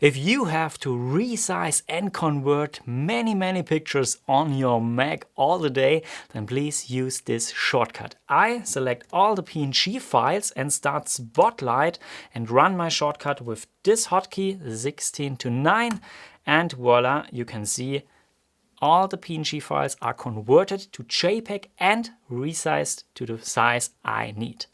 If you have to resize and convert many pictures on your Mac all the day, then please use this shortcut. I select all the PNG files and start Spotlight and run my shortcut with this hotkey 16 to 9, and voila, you can see all the PNG files are converted to JPEG and resized to the size I need.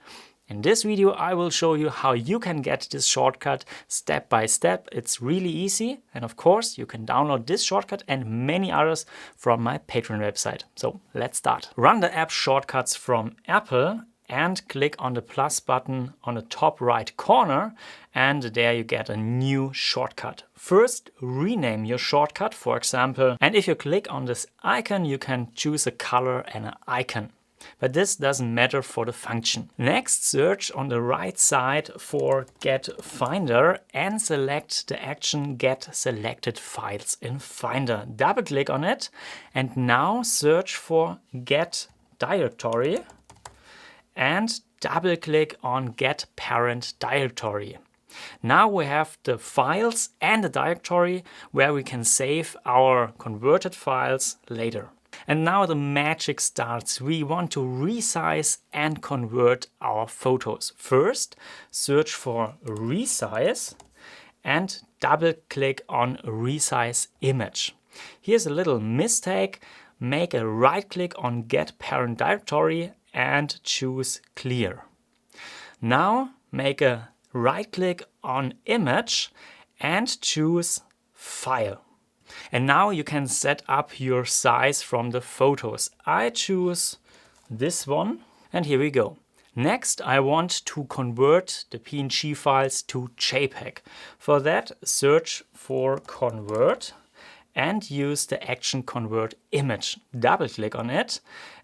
In this video, I will show you how you can get this shortcut step by step. It's really easy. And of course, you can download this shortcut and many others from my Patreon website. So let's start. Run the app shortcuts from Apple and click on the plus button on the top right corner. And there you get a new shortcut. First, rename your shortcut, for example. And if you click on this icon, you can choose a color and an icon. But this doesn't matter for the function. Next, search on the right side for Get Finder and select the action Get Selected Files in Finder. Double click on it and now search for Get Directory and double click on Get Parent Directory. Now we have the files and the directory where we can save our converted files later. And now the magic starts. We want to resize and convert our photos. First, search for resize and double click on resize image. Here's a little mistake. Make a right click on Get Parent Directory and choose Clear. Now make a right click on image and choose File. And now you can set up your size from the photos. I choose this one and here we go. Next, I want to convert the PNG files to JPEG. For that, search for Convert and use the action Convert Image. Double click on it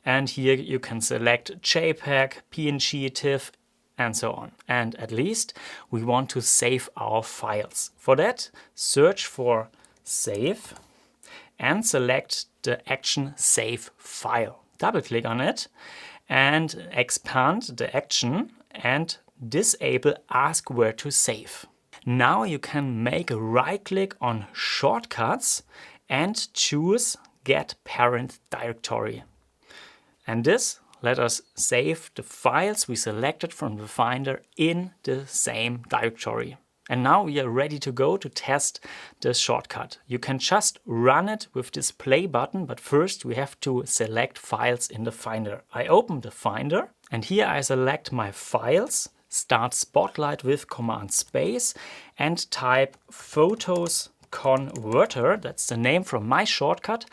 and here you can select JPEG, PNG, TIFF and so on. And at least we want to save our files. For that, search for Save and select the action Save File. Double click on it and expand the action and disable Ask Where to Save. Now you can make a right click on Shortcuts and choose Get Parent Directory. And this let us save the files we selected from the Finder in the same directory. And now we are ready to go to test the shortcut. You can just run it with this play button, but first we have to select files in the Finder. I open the Finder and here I select my files, start Spotlight with Command Space and type Photos Converter. That's the name from my shortcut.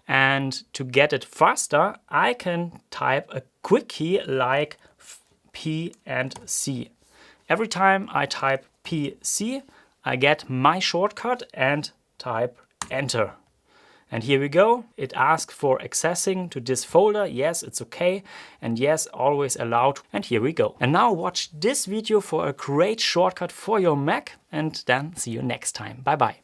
And to get it faster, I can type a quick key like P and C. Every time I type PC, I get my shortcut and type Enter. And here we go. It asks for accessing to this folder. Yes, it's okay. And yes, always allowed. And here we go. And now watch this video for a great shortcut for your Mac. And then see you next time. Bye bye.